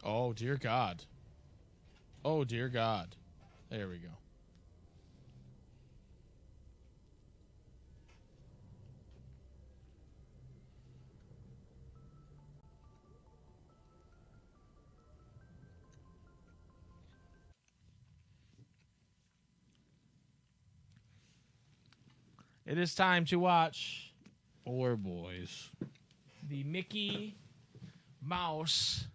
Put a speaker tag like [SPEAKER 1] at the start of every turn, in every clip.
[SPEAKER 1] Oh, dear God. Oh, dear God. There we go. It is time to watch
[SPEAKER 2] Four boys.
[SPEAKER 1] the Mickey Mouse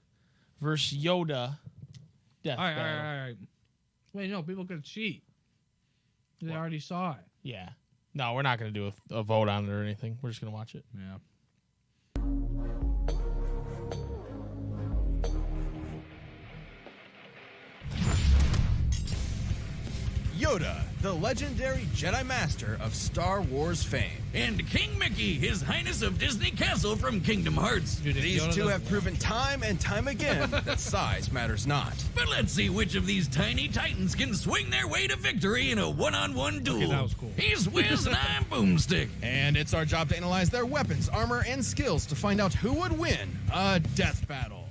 [SPEAKER 1] versus Yoda death
[SPEAKER 2] All right, all
[SPEAKER 1] battle.
[SPEAKER 2] right, all right. Wait, no, people could cheat. They already saw it.
[SPEAKER 1] Yeah. No, we're not going to do a vote on it or anything. We're just going to watch it.
[SPEAKER 2] Yeah.
[SPEAKER 3] Yoda, the legendary Jedi Master of Star Wars fame.
[SPEAKER 4] And King Mickey, His Highness of Disney Castle from Kingdom Hearts.
[SPEAKER 2] Dude, if
[SPEAKER 3] These
[SPEAKER 2] Yoda
[SPEAKER 3] two
[SPEAKER 2] doesn't
[SPEAKER 3] have proven time and time again that size matters not.
[SPEAKER 4] But let's see which of these tiny titans can swing their way to victory in a one-on-one duel.
[SPEAKER 2] that was cool.
[SPEAKER 4] He's Wiz and I'm Boomstick.
[SPEAKER 3] And it's our job to analyze their weapons, armor, and skills to find out who would win a death battle.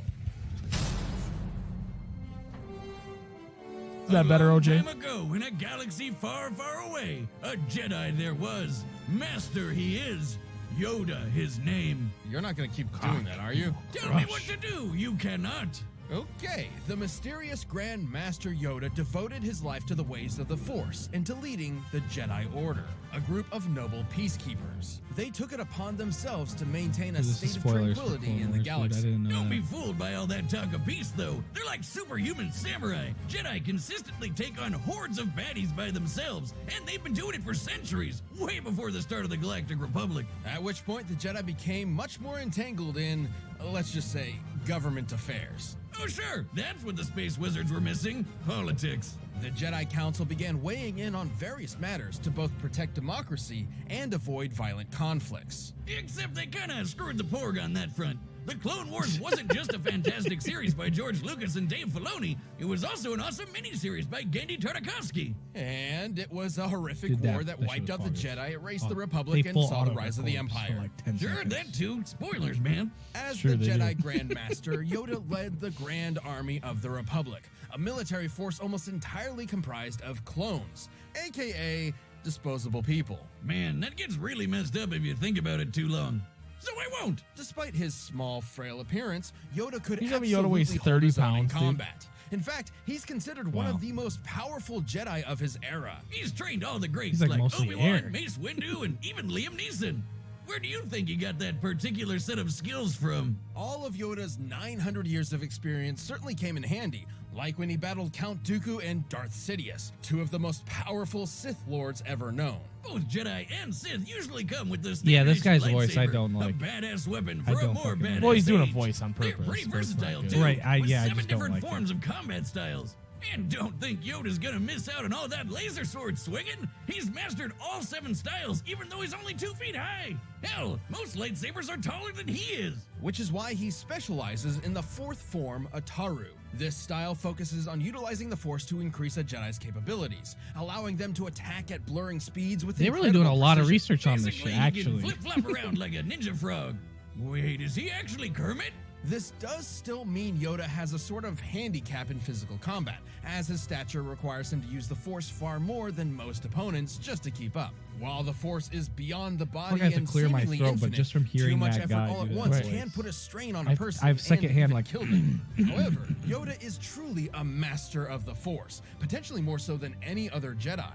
[SPEAKER 1] Is that better,
[SPEAKER 4] Long
[SPEAKER 1] OJ?
[SPEAKER 4] time ago, in a galaxy far, far away, a Jedi there was. Master he is. Yoda his name.
[SPEAKER 3] You're not going to keep doing that, are you?
[SPEAKER 4] Tell me what to do. You cannot.
[SPEAKER 3] Okay, the mysterious Grand Master Yoda devoted his life to the ways of the Force and to leading the Jedi Order, a group of noble peacekeepers. They took it upon themselves to maintain a
[SPEAKER 2] This is
[SPEAKER 3] state of
[SPEAKER 2] spoilers for
[SPEAKER 3] tranquility
[SPEAKER 2] Clone
[SPEAKER 3] in the
[SPEAKER 2] Wars, dude. I
[SPEAKER 3] galaxy.
[SPEAKER 2] didn't know
[SPEAKER 4] Don't
[SPEAKER 2] that.
[SPEAKER 4] be fooled by all that talk of peace, though. They're like superhuman samurai. Jedi consistently take on hordes of baddies by themselves, and they've been doing it for centuries, way before the start of the Galactic Republic.
[SPEAKER 3] At which point, the Jedi became much more entangled in, let's just say, government affairs.
[SPEAKER 4] Oh, sure, that's what the space wizards were missing. Politics.
[SPEAKER 3] The Jedi Council began weighing in on various matters to both protect democracy and avoid violent conflicts.
[SPEAKER 4] Except they kinda screwed the porg on that front. The Clone Wars wasn't just a fantastic series by George Lucas and Dave Filoni, it was also an awesome miniseries by Genndy Tartakovsky.
[SPEAKER 3] And it was a horrific
[SPEAKER 2] Dude, that-
[SPEAKER 3] war that
[SPEAKER 2] that
[SPEAKER 3] wiped
[SPEAKER 2] shit
[SPEAKER 3] out
[SPEAKER 2] was
[SPEAKER 3] the
[SPEAKER 2] fun.
[SPEAKER 3] Jedi, erased
[SPEAKER 2] Oh,
[SPEAKER 3] the
[SPEAKER 2] they
[SPEAKER 3] Republic, and
[SPEAKER 2] full
[SPEAKER 3] saw the
[SPEAKER 2] auto
[SPEAKER 3] rise of the
[SPEAKER 2] corpse for
[SPEAKER 3] Empire.
[SPEAKER 2] like 10
[SPEAKER 4] Sure,
[SPEAKER 2] seconds.
[SPEAKER 4] that too. Spoilers, man.
[SPEAKER 3] As
[SPEAKER 2] Sure
[SPEAKER 3] the
[SPEAKER 2] they
[SPEAKER 3] Jedi
[SPEAKER 2] do.
[SPEAKER 3] Grand Master, Yoda led the Grand Army of the Republic, a military force almost entirely comprised of clones, aka disposable people.
[SPEAKER 4] Man, that gets really messed up if you think about it too long. So I won't.
[SPEAKER 3] Despite his small, frail appearance, Yoda could
[SPEAKER 1] He's having
[SPEAKER 3] absolutely
[SPEAKER 1] Yoda weighs
[SPEAKER 3] hold
[SPEAKER 1] 30
[SPEAKER 3] his own in
[SPEAKER 1] pounds, dude.
[SPEAKER 3] combat. In fact, he's considered one
[SPEAKER 2] Wow.
[SPEAKER 3] of the most powerful Jedi of his era.
[SPEAKER 4] He's trained all the greats
[SPEAKER 2] He's like mostly
[SPEAKER 4] Obi-Wan,
[SPEAKER 2] air.
[SPEAKER 4] Mace Windu, and even Liam Neeson. Where do you think he got that particular set of skills from?
[SPEAKER 3] All of Yoda's 900 years of experience certainly came in handy, like when he battled Count Dooku and Darth Sidious, two of the most powerful Sith Lords ever known.
[SPEAKER 4] Both Jedi and Sith usually come with this.
[SPEAKER 2] Yeah, this
[SPEAKER 4] standard
[SPEAKER 2] guy's voice I
[SPEAKER 4] lightsaber,
[SPEAKER 2] don't like.
[SPEAKER 4] A badass weapon
[SPEAKER 2] I
[SPEAKER 4] for a
[SPEAKER 2] don't
[SPEAKER 4] more
[SPEAKER 2] fucking like
[SPEAKER 4] badass
[SPEAKER 2] it.
[SPEAKER 1] Well, he's doing a
[SPEAKER 4] age.
[SPEAKER 1] voice on
[SPEAKER 4] They're
[SPEAKER 1] purpose,
[SPEAKER 4] pretty
[SPEAKER 1] but it's not
[SPEAKER 4] versatile
[SPEAKER 1] good.
[SPEAKER 4] too.
[SPEAKER 2] Right, I
[SPEAKER 4] with
[SPEAKER 2] just
[SPEAKER 4] 7
[SPEAKER 2] don't
[SPEAKER 4] different
[SPEAKER 2] like it.
[SPEAKER 4] forms of combat styles. And don't think Yoda's gonna miss out on all that laser sword swinging. He's mastered all 7 styles, even though he's only 2 feet high. Hell, most lightsabers are taller than he is.
[SPEAKER 3] Which is why he specializes in the fourth form, Ataru. This style focuses on utilizing the Force to increase a Jedi's capabilities, allowing them to attack at blurring speeds with
[SPEAKER 2] They're really doing a lot of
[SPEAKER 3] precision.
[SPEAKER 2] research on this
[SPEAKER 4] Basically,
[SPEAKER 2] shit,
[SPEAKER 4] he can
[SPEAKER 2] actually.
[SPEAKER 4] flip-flop around like a ninja frog. Wait, is he actually Kermit?
[SPEAKER 3] This does still mean Yoda has a sort of handicap in physical combat, as his stature requires him to use the Force far more than most opponents just to keep up. While the Force is beyond the body
[SPEAKER 2] I have to
[SPEAKER 3] and
[SPEAKER 2] clear my
[SPEAKER 3] seemingly
[SPEAKER 2] throat, but
[SPEAKER 3] infinite,
[SPEAKER 2] just from hearing
[SPEAKER 3] too much
[SPEAKER 2] that
[SPEAKER 3] effort
[SPEAKER 2] guy
[SPEAKER 3] all at
[SPEAKER 2] do that
[SPEAKER 3] once
[SPEAKER 2] voice.
[SPEAKER 3] can put a strain on a
[SPEAKER 2] I've-
[SPEAKER 3] person.
[SPEAKER 2] I've secondhand,
[SPEAKER 3] and even
[SPEAKER 2] like-
[SPEAKER 3] kill them. However, Yoda is truly a master of the Force, potentially more so than any other Jedi.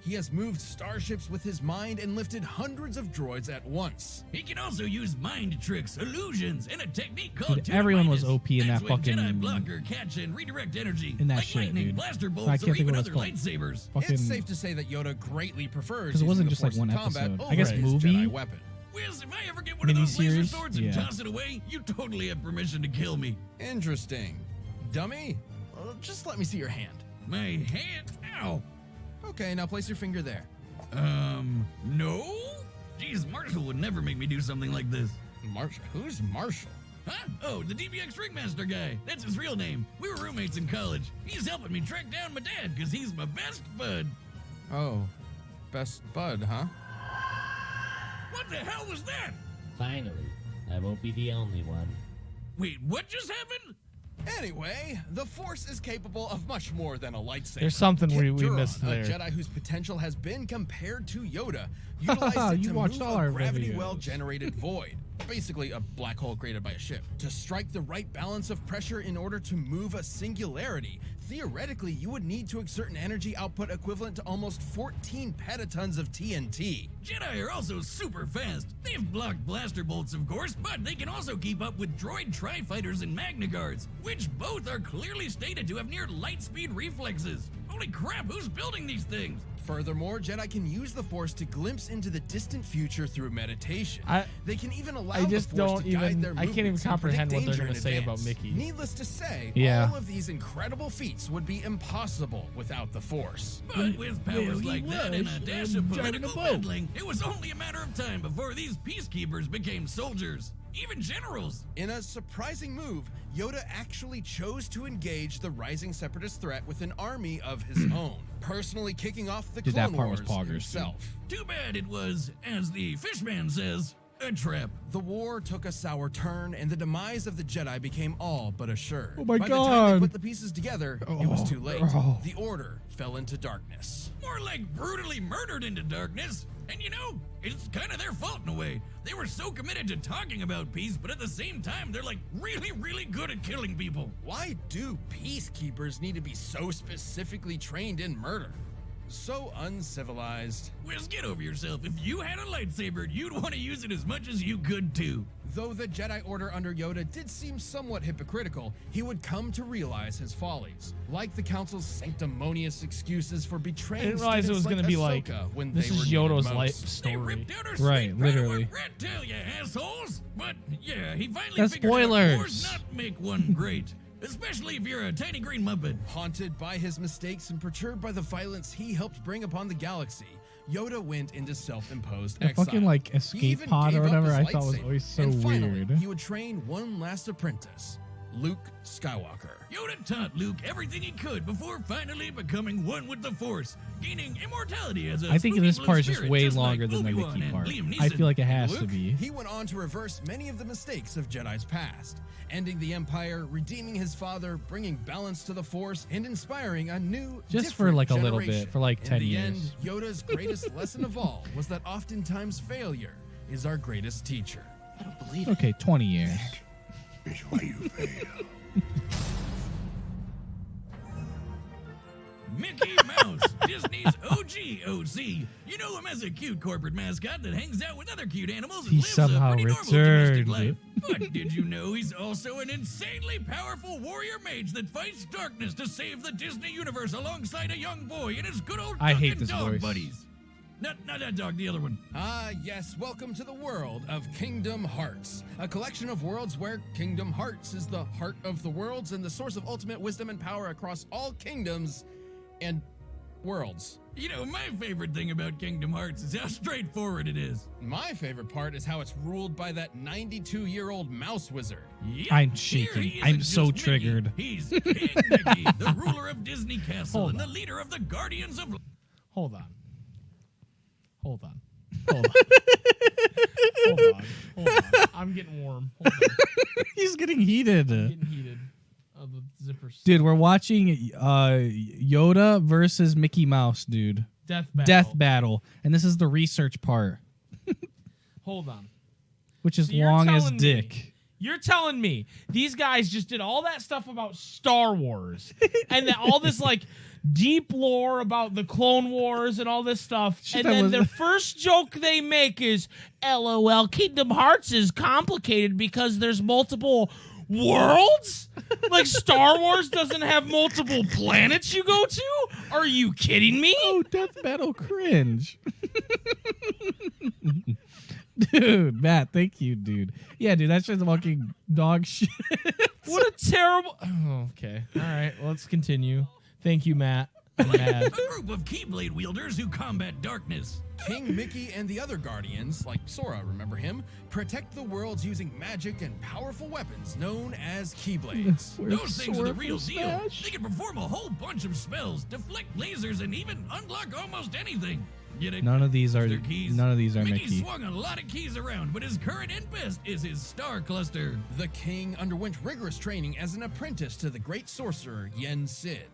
[SPEAKER 3] He has moved starships with his mind and lifted hundreds of droids at once.
[SPEAKER 4] He can also use mind tricks, illusions, and a technique called
[SPEAKER 2] Dude, everyone was
[SPEAKER 4] Tuniminus.
[SPEAKER 2] OP in
[SPEAKER 4] That's
[SPEAKER 2] that
[SPEAKER 4] when
[SPEAKER 2] fucking-
[SPEAKER 4] Jedi block or catch and redirect energy,
[SPEAKER 2] in that
[SPEAKER 4] like
[SPEAKER 2] shit,
[SPEAKER 4] lightning,
[SPEAKER 2] dude.
[SPEAKER 4] blaster
[SPEAKER 2] I
[SPEAKER 4] bolts,
[SPEAKER 2] can't
[SPEAKER 4] or
[SPEAKER 2] think
[SPEAKER 4] even
[SPEAKER 2] what
[SPEAKER 4] other
[SPEAKER 2] it's called.
[SPEAKER 4] lightsabers.
[SPEAKER 2] Fucking,
[SPEAKER 3] It's safe to say that Yoda greatly prefers
[SPEAKER 2] 'Cause it wasn't
[SPEAKER 3] using the
[SPEAKER 2] just like
[SPEAKER 3] Force
[SPEAKER 2] one
[SPEAKER 3] in combat
[SPEAKER 2] episode.
[SPEAKER 3] over
[SPEAKER 2] I guess
[SPEAKER 3] his
[SPEAKER 2] movie?
[SPEAKER 3] Jedi weapon.
[SPEAKER 4] Wiz, if I ever get one of those laser
[SPEAKER 2] Miniseries?
[SPEAKER 4] swords and
[SPEAKER 2] Yeah.
[SPEAKER 4] toss it away, you totally have permission to kill me.
[SPEAKER 3] Interesting. Dummy? Well, just let me see your hand.
[SPEAKER 4] My hand? Ow.
[SPEAKER 3] Okay, now place your finger there.
[SPEAKER 4] No? Jeez, Marshall would never make me do something like this.
[SPEAKER 3] Marshall? Who's Marshall?
[SPEAKER 4] Huh? Oh, the DBX Ringmaster guy. That's his real name. We were roommates in college. He's helping me track down my dad because he's my best bud.
[SPEAKER 3] Oh, best bud, huh?
[SPEAKER 4] What the hell was that?
[SPEAKER 5] Finally, I won't be the only one.
[SPEAKER 4] Wait, what just happened?
[SPEAKER 3] Anyway, the Force is capable of much more than a lightsaber.
[SPEAKER 2] There's something we
[SPEAKER 3] Kit Duron,
[SPEAKER 2] missed there.
[SPEAKER 3] A Jedi whose potential has been compared to Yoda, utilized it
[SPEAKER 2] You
[SPEAKER 3] to
[SPEAKER 2] watched
[SPEAKER 3] move
[SPEAKER 2] all
[SPEAKER 3] a
[SPEAKER 2] our
[SPEAKER 3] gravity
[SPEAKER 2] videos.
[SPEAKER 3] well-generated void. Basically, a black hole created by a ship. To strike the right balance of pressure in order to move a singularity, theoretically, you would need to exert an energy output equivalent to almost 14 petatons of TNT.
[SPEAKER 4] Jedi are also super fast. They've blocked blaster bolts, of course, but they can also keep up with droid tri-fighters and Magna Guards, which both are clearly stated to have near light speed reflexes. Holy crap, who's building these things?
[SPEAKER 3] Furthermore, Jedi can use the Force to glimpse into the distant future through meditation. They can even allow
[SPEAKER 2] I just
[SPEAKER 3] the Force
[SPEAKER 2] don't
[SPEAKER 3] to guide
[SPEAKER 2] even-
[SPEAKER 3] their
[SPEAKER 2] I can't even
[SPEAKER 3] movements and
[SPEAKER 2] comprehend
[SPEAKER 3] predict
[SPEAKER 2] what they're
[SPEAKER 3] danger
[SPEAKER 2] gonna
[SPEAKER 3] in
[SPEAKER 2] say about
[SPEAKER 3] advance.
[SPEAKER 2] Mickey.
[SPEAKER 3] Needless to say,
[SPEAKER 2] Yeah.
[SPEAKER 3] all of these incredible feats would be impossible without the Force.
[SPEAKER 4] But with powers
[SPEAKER 2] he
[SPEAKER 4] like that and a
[SPEAKER 2] was,
[SPEAKER 4] dash of
[SPEAKER 2] driving a
[SPEAKER 4] political
[SPEAKER 2] boat.
[SPEAKER 4] meddling, it was only a matter of time before these peacekeepers became soldiers, even generals.
[SPEAKER 3] In a surprising move, Yoda actually chose to engage the rising separatist threat with an army of his own, personally kicking off the
[SPEAKER 2] Dude, that
[SPEAKER 3] Clone
[SPEAKER 2] part was
[SPEAKER 3] Wars
[SPEAKER 2] poggers, too.
[SPEAKER 3] himself.
[SPEAKER 4] Too bad it was, as the fishman says, a trap.
[SPEAKER 3] The war took a sour turn, and the demise of the Jedi became all but assured.
[SPEAKER 2] Oh my
[SPEAKER 3] By the time
[SPEAKER 2] God.
[SPEAKER 3] they put the pieces together, it was too late.
[SPEAKER 2] Oh.
[SPEAKER 3] The Order fell into darkness.
[SPEAKER 4] More like brutally murdered into darkness. And you know, it's kind of their fault in a way. They were so committed to talking about peace, but at the same time, they're like really, really good at killing people.
[SPEAKER 3] Why do peacekeepers need to be so specifically trained in murder? So uncivilized.
[SPEAKER 4] Wiz, get over yourself. If you had a lightsaber, you'd want to use it as much as you could too.
[SPEAKER 3] Though the Jedi Order under Yoda did seem somewhat hypocritical, he would come to realize his follies. Like the Council's sanctimonious excuses for betraying
[SPEAKER 2] I didn't realize it was
[SPEAKER 3] going to
[SPEAKER 2] be like,
[SPEAKER 3] when
[SPEAKER 2] this
[SPEAKER 3] they
[SPEAKER 2] is
[SPEAKER 3] were needed
[SPEAKER 2] Yoda's
[SPEAKER 3] most.
[SPEAKER 2] life
[SPEAKER 4] They
[SPEAKER 2] story.
[SPEAKER 4] ripped out our
[SPEAKER 2] Right,
[SPEAKER 4] sweet pride of
[SPEAKER 2] literally.
[SPEAKER 4] our rat tail, you assholes. But yeah, he finally
[SPEAKER 2] That's
[SPEAKER 4] figured
[SPEAKER 2] spoilers.
[SPEAKER 4] out wars not make one great. Especially if you're a tiny green muppet.
[SPEAKER 3] Haunted by his mistakes and perturbed by the violence he helped bring upon the galaxy, Yoda went into self-imposed
[SPEAKER 2] The
[SPEAKER 3] exile.
[SPEAKER 2] fucking, like,
[SPEAKER 3] He
[SPEAKER 2] escape
[SPEAKER 3] even
[SPEAKER 2] pod or
[SPEAKER 3] gave up
[SPEAKER 2] whatever
[SPEAKER 3] his
[SPEAKER 2] I thought was
[SPEAKER 3] lightsaber.
[SPEAKER 2] always so
[SPEAKER 3] And finally,
[SPEAKER 2] weird.
[SPEAKER 3] he would train one last apprentice, Luke Skywalker.
[SPEAKER 4] Yoda taught Luke everything he could before finally becoming one with the Force, gaining immortality as a
[SPEAKER 2] I think
[SPEAKER 4] spooky
[SPEAKER 2] this
[SPEAKER 4] blue
[SPEAKER 2] part is just
[SPEAKER 4] spirit,
[SPEAKER 2] way
[SPEAKER 4] just like
[SPEAKER 2] longer than the
[SPEAKER 4] Obi-Wan
[SPEAKER 2] Mickey
[SPEAKER 4] and
[SPEAKER 2] part.
[SPEAKER 4] Liam
[SPEAKER 2] I
[SPEAKER 4] Neeson.
[SPEAKER 2] feel like it has to
[SPEAKER 3] Luke,
[SPEAKER 2] be.
[SPEAKER 3] he went on to reverse many of the mistakes of Jedi's past, ending the Empire, redeeming his father, bringing balance to the Force, and inspiring a new,
[SPEAKER 2] Just for,
[SPEAKER 3] different
[SPEAKER 2] like, a little
[SPEAKER 3] generation.
[SPEAKER 2] bit, for, like, 10
[SPEAKER 3] In the
[SPEAKER 2] years.
[SPEAKER 3] end, Yoda's greatest lesson of all was that oftentimes failure is our greatest teacher.
[SPEAKER 5] I don't believe
[SPEAKER 2] Okay, 20 years.
[SPEAKER 5] it. Is why you fail.
[SPEAKER 4] Mickey Mouse, Disney's OG OC. You know him as a cute corporate mascot that hangs out with other cute animals and
[SPEAKER 2] He
[SPEAKER 4] lives
[SPEAKER 2] somehow
[SPEAKER 4] a pretty normal domestic
[SPEAKER 2] returned.
[SPEAKER 4] life. But did you know he's also an insanely powerful warrior mage that fights darkness to save the Disney universe alongside a young boy and his good old
[SPEAKER 2] I
[SPEAKER 4] duck
[SPEAKER 2] hate
[SPEAKER 4] and
[SPEAKER 2] this
[SPEAKER 4] dog
[SPEAKER 2] voice.
[SPEAKER 4] buddies? Not that dog, the other one.
[SPEAKER 3] Ah, yes, welcome to the world of Kingdom Hearts, a collection of worlds where Kingdom Hearts is the heart of the worlds and the source of ultimate wisdom and power across all kingdoms and worlds.
[SPEAKER 4] You know, my favorite thing about Kingdom Hearts is how straightforward it is.
[SPEAKER 3] My favorite part is how it's ruled by that 92-year-old mouse wizard.
[SPEAKER 4] Yep,
[SPEAKER 2] I'm
[SPEAKER 4] here
[SPEAKER 2] shaking.
[SPEAKER 4] he
[SPEAKER 2] I'm
[SPEAKER 4] isn't
[SPEAKER 2] so
[SPEAKER 4] just Mickey.
[SPEAKER 2] triggered.
[SPEAKER 4] He's King Mickey, the ruler of Disney Castle
[SPEAKER 2] Hold
[SPEAKER 4] and
[SPEAKER 2] on.
[SPEAKER 4] the leader of the Guardians of...
[SPEAKER 2] Hold on. Hold on. Hold on. Hold on. Hold on. I'm getting warm. Hold on.
[SPEAKER 6] He's getting heated.
[SPEAKER 2] Getting heated. Oh, the zippers.
[SPEAKER 6] Dude, we're watching Yoda versus Mickey Mouse, dude.
[SPEAKER 2] Death battle.
[SPEAKER 6] Death battle. And this is the research part,
[SPEAKER 2] Hold on.
[SPEAKER 6] which is
[SPEAKER 2] So you're
[SPEAKER 6] long as
[SPEAKER 2] telling me-
[SPEAKER 6] dick.
[SPEAKER 2] You're telling me these guys just did all that stuff about Star Wars and that all this like deep lore about the Clone Wars and all this stuff,
[SPEAKER 6] Shit,
[SPEAKER 2] and
[SPEAKER 6] that
[SPEAKER 2] then
[SPEAKER 6] was-
[SPEAKER 2] the first joke they make is, "LOL, Kingdom Hearts is complicated because there's multiple worlds? Like Star Wars doesn't have multiple planets you go to? Are you kidding me?"
[SPEAKER 6] Oh, death battle cringe. Dude, Matt, thank you, dude. Yeah, dude, that's just fucking dog shit.
[SPEAKER 2] What a terrible... Oh, okay. All right, let's continue. Thank you, Matt. I'm mad.
[SPEAKER 4] A group of Keyblade wielders who combat darkness.
[SPEAKER 3] King Mickey and the other Guardians, like Sora, remember him, protect the worlds using magic and powerful weapons known as Keyblades.
[SPEAKER 4] Those things are the real deal. They can perform a whole bunch of spells, deflect lasers, and even unlock almost anything. Get it?
[SPEAKER 6] None of these are
[SPEAKER 4] They're keys.
[SPEAKER 6] none of these are
[SPEAKER 4] Mickey
[SPEAKER 6] Mickey.
[SPEAKER 4] swung a lot of keys around, but his current and best is his star cluster.
[SPEAKER 3] The king underwent rigorous training as an apprentice to the great sorcerer Yen Sid.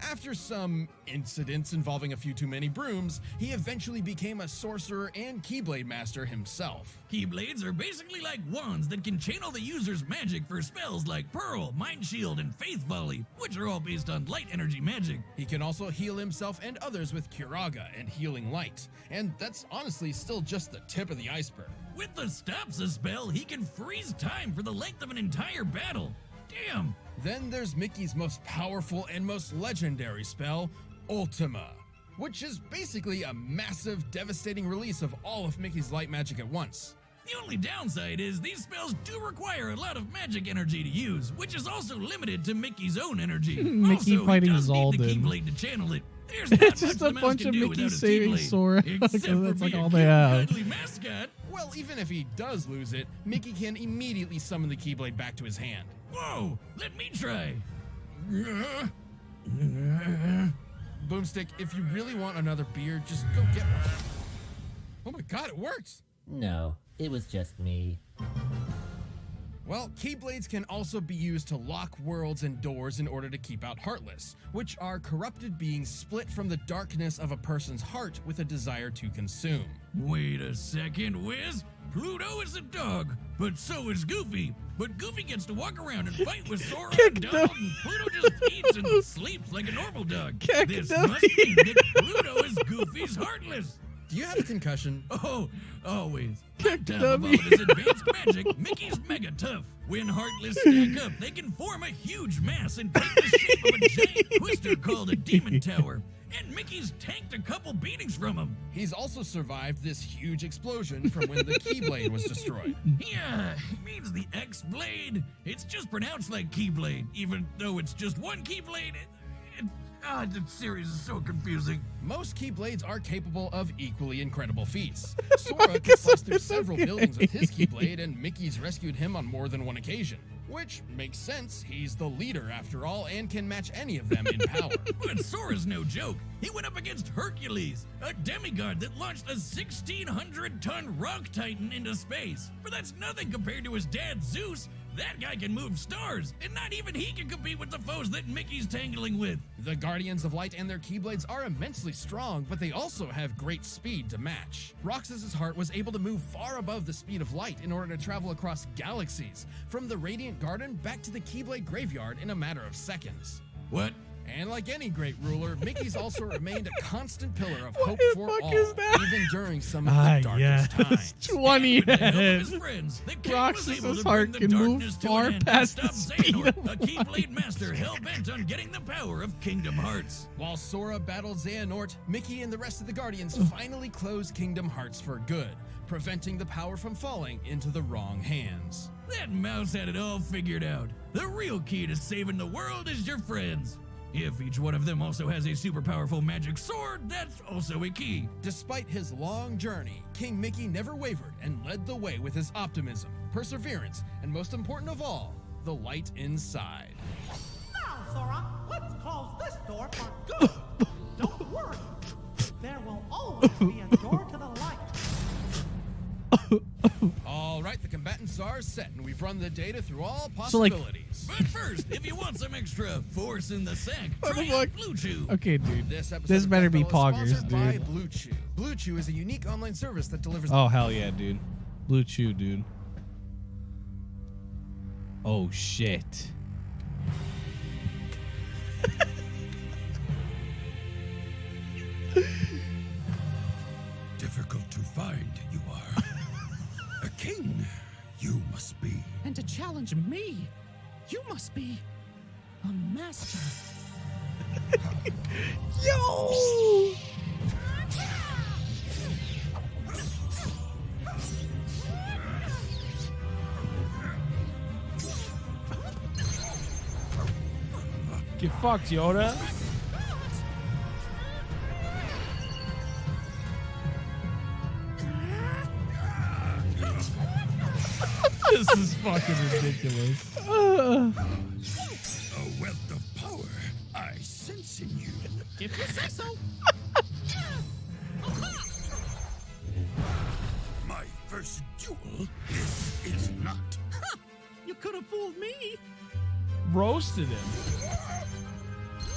[SPEAKER 3] After some incidents involving a few too many brooms, he eventually became a sorcerer and Keyblade master himself.
[SPEAKER 4] Keyblades are basically like wands that can channel the user's magic for spells like Pearl, Mind Shield, and Faith Volley, which are all based on light energy magic.
[SPEAKER 3] He can also heal himself and others with Curaga and Healing Light, and that's honestly still just the tip of the iceberg.
[SPEAKER 4] With the Stopsa spell, he can freeze time for the length of an entire battle. Damn!
[SPEAKER 3] Then there's Mickey's most powerful and most legendary spell, Ultima, which is basically a massive, devastating release of all of Mickey's light magic at once.
[SPEAKER 4] The only downside is these spells do require a lot of magic energy to use, which is also limited to Mickey's own energy.
[SPEAKER 6] Mickey
[SPEAKER 4] also,
[SPEAKER 6] fighting
[SPEAKER 4] he does need the
[SPEAKER 6] Zaldin.
[SPEAKER 4] Keyblade to channel it. There's not
[SPEAKER 6] It's just
[SPEAKER 4] much
[SPEAKER 6] a
[SPEAKER 4] the mouse
[SPEAKER 6] bunch
[SPEAKER 4] can
[SPEAKER 6] of
[SPEAKER 4] do
[SPEAKER 6] Mickey
[SPEAKER 4] without a
[SPEAKER 6] saving
[SPEAKER 4] Keyblade,
[SPEAKER 6] Sora,
[SPEAKER 4] except
[SPEAKER 6] because
[SPEAKER 4] for
[SPEAKER 6] that's like
[SPEAKER 4] being
[SPEAKER 6] all
[SPEAKER 4] a
[SPEAKER 6] they
[SPEAKER 4] cute,
[SPEAKER 6] have.
[SPEAKER 4] cuddly mascot.
[SPEAKER 3] Well, even if he does lose it, Mickey can immediately summon the Keyblade back to his hand.
[SPEAKER 4] Whoa! Let me try.
[SPEAKER 3] Boomstick, if you really want another beer, just go get one. Oh my god, it works!
[SPEAKER 7] No, it was just me.
[SPEAKER 3] Well, Keyblades can also be used to lock worlds and doors in order to keep out Heartless, which are corrupted beings split from the darkness of a person's heart with a desire to consume.
[SPEAKER 4] Wait a second, Wiz. Pluto is a dog, but so is Goofy. But Goofy gets to walk around and fight with Sora
[SPEAKER 6] Kick
[SPEAKER 4] and Donald,
[SPEAKER 6] them.
[SPEAKER 4] and Pluto just eats and sleeps like a normal dog.
[SPEAKER 6] Kick
[SPEAKER 4] This
[SPEAKER 6] them.
[SPEAKER 4] must mean that Pluto is Goofy's Heartless.
[SPEAKER 3] Do you have a concussion?
[SPEAKER 4] Oh, always.
[SPEAKER 6] Kick
[SPEAKER 4] On top
[SPEAKER 6] them.
[SPEAKER 4] of all of his advanced magic, Mickey's mega tough. When Heartless stack up, they can form a huge mass and take the shape of a giant twister called a Demon Tower. And Mickey's tanked a couple beatings from him.
[SPEAKER 3] He's also survived this huge explosion from when the Keyblade was destroyed.
[SPEAKER 4] Yeah, it means the X-Blade. It's just pronounced like Keyblade, even though it's just one Keyblade. The series is so confusing.
[SPEAKER 3] Most Keyblades are capable of equally incredible feats. Sora can slice through several buildings with his Keyblade, and Mickey's rescued him on more than one occasion. Which makes sense, he's the leader after all, and can match any of them in power.
[SPEAKER 4] But Sora's no joke. He went up against Hercules, a demigod that launched a 1,600-ton rock titan into space. But that's nothing compared to his dad, Zeus. That guy can move stars, and not even he can compete with the foes that Mickey's tangling with.
[SPEAKER 3] The Guardians of Light and their Keyblades are immensely strong, but they also have great speed to match. Roxas's heart was able to move far above the speed of light in order to travel across galaxies, from the Radiant Garden back to the Keyblade Graveyard in a matter of seconds.
[SPEAKER 4] What?
[SPEAKER 3] And like any great ruler, Mickey's also remained a constant pillar of
[SPEAKER 6] What
[SPEAKER 3] hope
[SPEAKER 6] the
[SPEAKER 3] for
[SPEAKER 6] fuck
[SPEAKER 3] all,
[SPEAKER 6] is that?
[SPEAKER 3] even during some of the darkest times.
[SPEAKER 6] 20
[SPEAKER 4] With the help of
[SPEAKER 6] head.
[SPEAKER 4] his friends, the king was
[SPEAKER 6] Roxas's
[SPEAKER 4] able to
[SPEAKER 6] heart
[SPEAKER 4] bring the
[SPEAKER 6] can move
[SPEAKER 4] darkness to
[SPEAKER 6] far
[SPEAKER 4] an end
[SPEAKER 6] past
[SPEAKER 4] and
[SPEAKER 6] the
[SPEAKER 4] stop
[SPEAKER 6] speed
[SPEAKER 4] Xehanort,
[SPEAKER 6] of
[SPEAKER 4] a Keyblade master hell-bent on getting the power of Kingdom Hearts.
[SPEAKER 3] While Sora battled Xehanort, Mickey and the rest of the Guardians finally closed Kingdom Hearts for good, preventing the power from falling into the wrong hands.
[SPEAKER 4] That mouse had it all figured out. The real key to saving the world is your friends. If each one of them also has a super powerful magic sword, that's also a key.
[SPEAKER 3] Despite his long journey, King Mickey never wavered and led the way with his optimism, perseverance, and most important of all, the light inside.
[SPEAKER 8] Now, Sora, let's close this door for good. Don't worry. There will always be a door to the light.
[SPEAKER 3] All right, the combatants are set, and we've run the data through all
[SPEAKER 6] So, like-
[SPEAKER 3] possibilities.
[SPEAKER 4] But first, if you want some extra force in the sack,
[SPEAKER 6] What the
[SPEAKER 4] try out
[SPEAKER 6] fuck?
[SPEAKER 4] Blue Chew.
[SPEAKER 6] Okay, dude.
[SPEAKER 3] This episode
[SPEAKER 6] This
[SPEAKER 3] of
[SPEAKER 6] better be
[SPEAKER 3] Death Battle is
[SPEAKER 6] poggers,
[SPEAKER 3] sponsored by
[SPEAKER 6] dude.
[SPEAKER 3] Blue Chew. Blue Chew is a unique online service that delivers
[SPEAKER 6] Oh, hell yeah, dude. Blue Chew, dude. Oh, shit.
[SPEAKER 5] Difficult to find, you are. A king, you must be.
[SPEAKER 9] And to challenge me, you must be a master.
[SPEAKER 6] Yo!
[SPEAKER 2] Get fucked, Yoda.
[SPEAKER 6] This is fucking ridiculous.
[SPEAKER 5] A wealth of power I sense in you.
[SPEAKER 9] If you say so.
[SPEAKER 2] roasted him.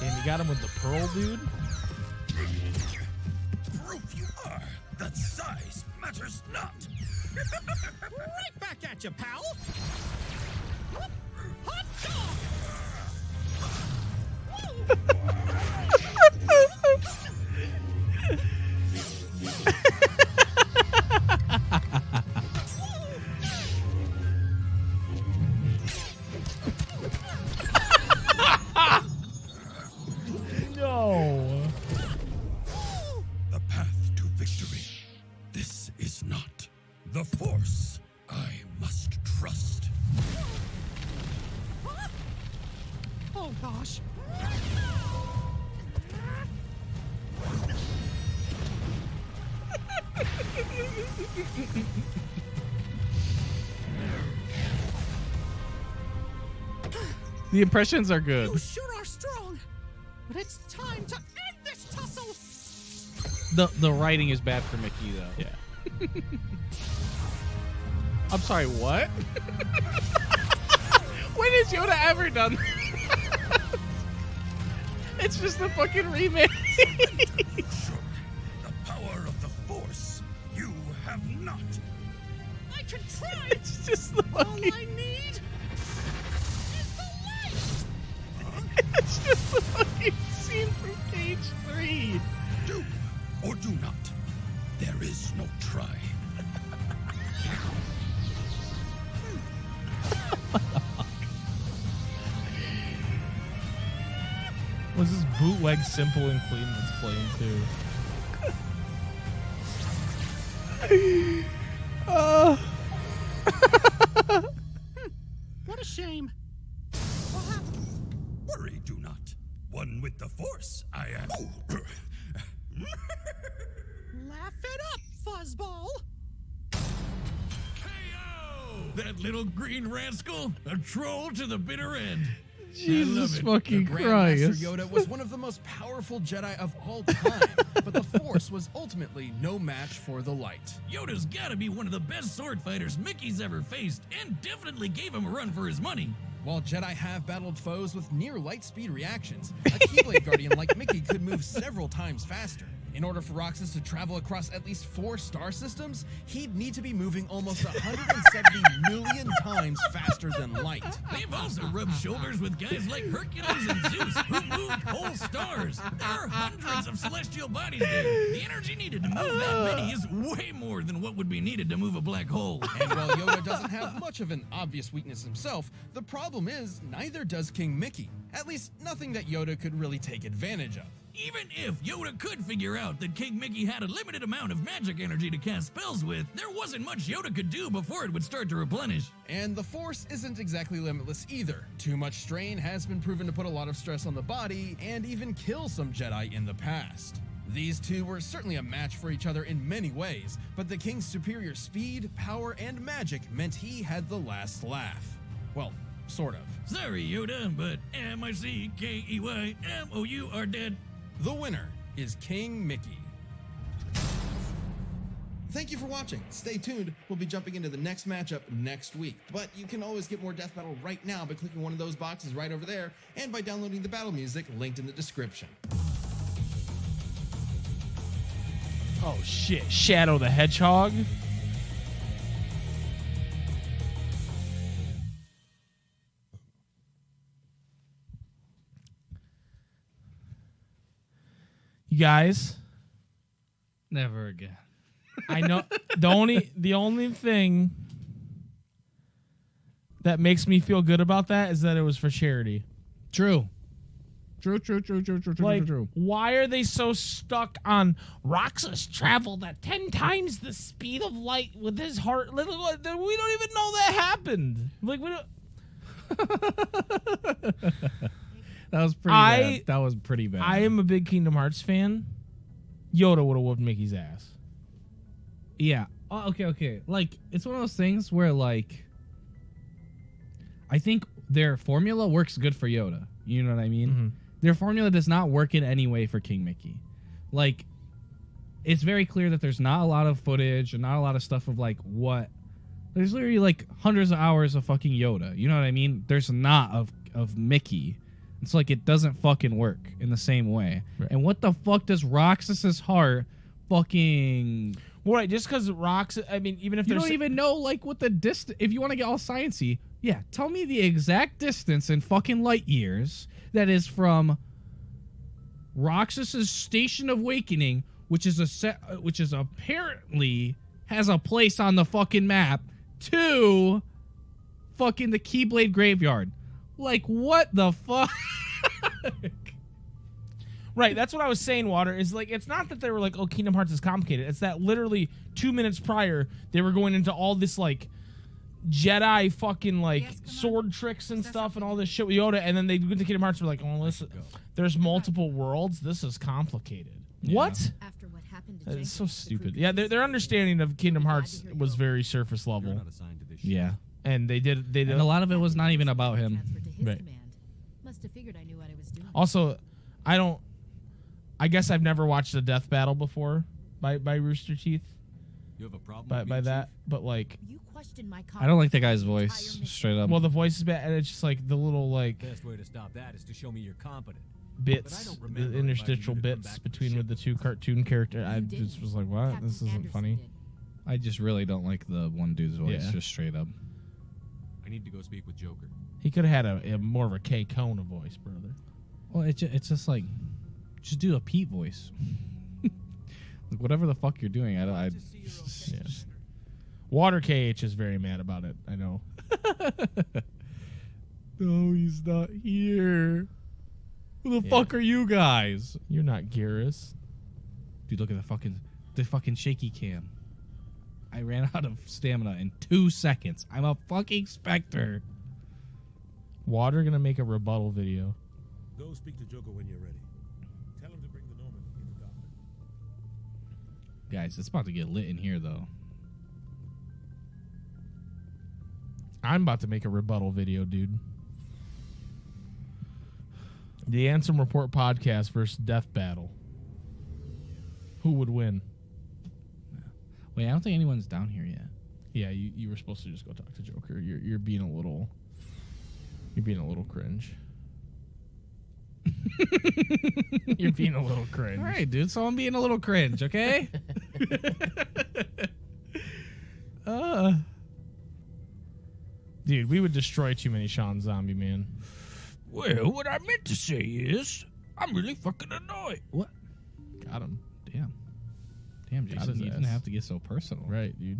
[SPEAKER 2] And you got him with the pearl, dude.
[SPEAKER 5] Proof you are that size matters not.
[SPEAKER 9] Right back at you, pal. Hot dog!
[SPEAKER 2] No.
[SPEAKER 5] The path to victory. This is not the Force I must trust.
[SPEAKER 9] Oh gosh.
[SPEAKER 6] The impressions are good.
[SPEAKER 9] You sure are strong. But it's time to end this tussle.
[SPEAKER 6] The writing is bad for Mickey though.
[SPEAKER 2] Yeah.
[SPEAKER 6] I'm sorry, what? When has Yoda ever done that? It's just a fucking remake.
[SPEAKER 5] Sure, the power of the Force you have not.
[SPEAKER 9] I can try.
[SPEAKER 6] It's just the
[SPEAKER 9] All
[SPEAKER 6] fucking.
[SPEAKER 9] I need is the light.
[SPEAKER 6] It's just the fucking scene from Cage 3.
[SPEAKER 5] Do or do not. There is no try.
[SPEAKER 2] Was this bootleg Simple and Clean that's playing too?
[SPEAKER 9] What a shame. What happened?
[SPEAKER 5] Worry do not. One with the Force, I am.
[SPEAKER 9] Laugh it up, fuzzball.
[SPEAKER 4] KO! That little green rascal, a troll to the bitter end.
[SPEAKER 6] Jesus
[SPEAKER 4] it.
[SPEAKER 6] fucking
[SPEAKER 3] The Grandmaster
[SPEAKER 6] Christ.
[SPEAKER 3] Yoda was one of the most powerful Jedi of all time, but the Force was ultimately no match for the light.
[SPEAKER 4] Yoda's gotta be one of the best sword fighters Mickey's ever faced, and definitely gave him a run for his money.
[SPEAKER 3] While Jedi have battled foes with near light speed reactions, a Keyblade Guardian like Mickey could move several times faster. In order for Roxas to travel across at least 4 star systems, he'd need to be moving almost 170 million times faster than light.
[SPEAKER 4] They've also rubbed shoulders with guys like Hercules and Zeus, who moved whole stars. There are hundreds of celestial bodies there. The energy needed to move that many is way more than what would be needed to move a black hole.
[SPEAKER 3] And while Yoda doesn't have much of an obvious weakness himself, the problem is neither does King Mickey. At least nothing that Yoda could really take advantage of.
[SPEAKER 4] Even if Yoda could figure out that King Mickey had a limited amount of magic energy to cast spells with, there wasn't much Yoda could do before it would start to replenish.
[SPEAKER 3] And the Force isn't exactly limitless either. Too much strain has been proven to put a lot of stress on the body and even kill some Jedi in the past. These two were certainly a match for each other in many ways, but the King's superior speed, power, and magic meant he had the last laugh. Well, sort of.
[SPEAKER 4] Sorry, Yoda, but MICKEYMOU are dead.
[SPEAKER 3] The winner is King Mickey. Thank you for watching. Stay tuned. We'll be jumping into the next matchup next week. But you can always get more Death Battle right now by clicking one of those boxes right over there and by downloading the battle music linked in the description.
[SPEAKER 2] Oh shit, Shadow the Hedgehog. You guys,
[SPEAKER 6] Never again.
[SPEAKER 2] I know the only thing that makes me feel good about that is that it was for charity.
[SPEAKER 6] True. True.
[SPEAKER 2] Like, why are they so stuck on Roxas traveled at 10 times the speed of light with his heart? We don't even know that happened. Like, we don't.
[SPEAKER 6] That was pretty bad. That was pretty bad.
[SPEAKER 2] I am a big Kingdom Hearts fan. Yoda would have whooped Mickey's ass.
[SPEAKER 6] Yeah. Oh, okay. Like, it's one of those things where, like, I think their formula works good for Yoda. You know what I mean?
[SPEAKER 2] Mm-hmm.
[SPEAKER 6] Their formula does not work in any way for King Mickey. Like, it's very clear that there's not a lot of footage and not a lot of stuff of, like, what. There's literally, like, hundreds of hours of fucking Yoda. You know what I mean? There's not of Mickey. It's like it doesn't fucking work in the same way.
[SPEAKER 1] Right.
[SPEAKER 6] And what the fuck does Roxas's heart fucking...
[SPEAKER 2] Well, right, just because rocks, I mean, even if
[SPEAKER 6] You
[SPEAKER 2] there's...
[SPEAKER 6] don't even know, like, what the distance... If you want to get all sciencey, yeah, tell me the exact distance in fucking light years that is from Roxas's Station of Awakening, which is apparently has a place on the fucking map, to fucking the Keyblade Graveyard. Like, what the fuck?
[SPEAKER 2] Right, that's what I was saying, Water, is like, it's not that they were like, oh, Kingdom Hearts is complicated. It's that literally 2 minutes prior, they were going into all this, like, Jedi fucking, like, sword tricks and stuff and all this shit with Yoda, and then they went to Kingdom Hearts and were like, oh, listen, there's multiple worlds. This is complicated.
[SPEAKER 6] Yeah.
[SPEAKER 2] What?
[SPEAKER 10] After what happened to
[SPEAKER 2] It's
[SPEAKER 10] Jenkins,
[SPEAKER 2] so
[SPEAKER 10] the
[SPEAKER 2] stupid.
[SPEAKER 10] group
[SPEAKER 2] Yeah,
[SPEAKER 10] is
[SPEAKER 2] their understanding of Kingdom
[SPEAKER 10] glad to
[SPEAKER 2] Hearts
[SPEAKER 10] hear you
[SPEAKER 2] was
[SPEAKER 10] okay.
[SPEAKER 2] very surface level.
[SPEAKER 6] Yeah.
[SPEAKER 2] And they did...
[SPEAKER 6] And a lot of it was not even about him.
[SPEAKER 10] transferred to his
[SPEAKER 2] Right.
[SPEAKER 10] command. Must have figured I knew what I was doing.
[SPEAKER 2] Also, I guess I've never watched a death battle before by Rooster Teeth.
[SPEAKER 5] You have a problem
[SPEAKER 2] By that, but like,
[SPEAKER 10] You questioned my
[SPEAKER 6] I don't like the
[SPEAKER 10] competence
[SPEAKER 6] guy's
[SPEAKER 10] the entire
[SPEAKER 6] voice,
[SPEAKER 10] mission.
[SPEAKER 6] straight up.
[SPEAKER 2] well, the voice is bad, and it's just like the little like
[SPEAKER 5] Best way to stop that is to show me you're competent.
[SPEAKER 2] bits,
[SPEAKER 5] don't
[SPEAKER 2] the
[SPEAKER 5] remember
[SPEAKER 2] interstitial
[SPEAKER 5] inviting you to come
[SPEAKER 2] bits
[SPEAKER 5] back to the
[SPEAKER 2] between with the
[SPEAKER 5] ship.
[SPEAKER 2] two cartoon characters. I
[SPEAKER 10] You
[SPEAKER 2] just
[SPEAKER 10] didn't.
[SPEAKER 2] was like, what?
[SPEAKER 10] Captain
[SPEAKER 2] This isn't
[SPEAKER 10] Anderson
[SPEAKER 2] funny.
[SPEAKER 10] did.
[SPEAKER 6] I just really don't like the one dude's voice,
[SPEAKER 2] Yeah.
[SPEAKER 6] just straight up.
[SPEAKER 5] I need to go speak with Joker.
[SPEAKER 2] He could have had a more of a K Kona voice, brother.
[SPEAKER 6] Well, it's just like, just do a Pete voice. Like, whatever the fuck you're doing,
[SPEAKER 2] Yeah. Water KH is very mad about it. I know.
[SPEAKER 6] No, he's not here. Who the
[SPEAKER 2] Yeah.
[SPEAKER 6] fuck are you guys?
[SPEAKER 2] You're not Gearus.
[SPEAKER 6] Dude, look at the fucking shaky cam. I ran out of stamina in 2 seconds. I'm a fucking Spectre.
[SPEAKER 2] Water gonna make a rebuttal video.
[SPEAKER 5] Go speak to Joker when you're ready. Tell him to bring the Norman into Gotham.
[SPEAKER 6] Guys, it's about to get lit in here, though.
[SPEAKER 2] I'm about to make a rebuttal video, dude. The Ansem Report podcast versus Death Battle. Who would win?
[SPEAKER 6] Wait, I don't think anyone's down here yet.
[SPEAKER 2] Yeah, you were supposed to just go talk to Joker. You're being a little cringe. You're being a little cringe.
[SPEAKER 6] All right, dude. So I'm being a little cringe, okay?
[SPEAKER 2] Dude, we would destroy too many Sean Zombie, man.
[SPEAKER 6] Well, what I meant to say is, I'm really fucking annoyed. What?
[SPEAKER 2] Got him.
[SPEAKER 6] Damn,
[SPEAKER 2] Got
[SPEAKER 6] Jason,
[SPEAKER 2] his
[SPEAKER 6] you didn't
[SPEAKER 2] ass.
[SPEAKER 6] have to get so personal.
[SPEAKER 2] Right, dude.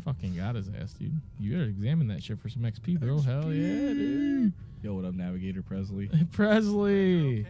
[SPEAKER 2] Fucking got his ass, dude. You better examine that shit for some XP, bro. Hell yeah, dude.
[SPEAKER 6] Yo, what up, Navigator Presley?
[SPEAKER 2] Presley.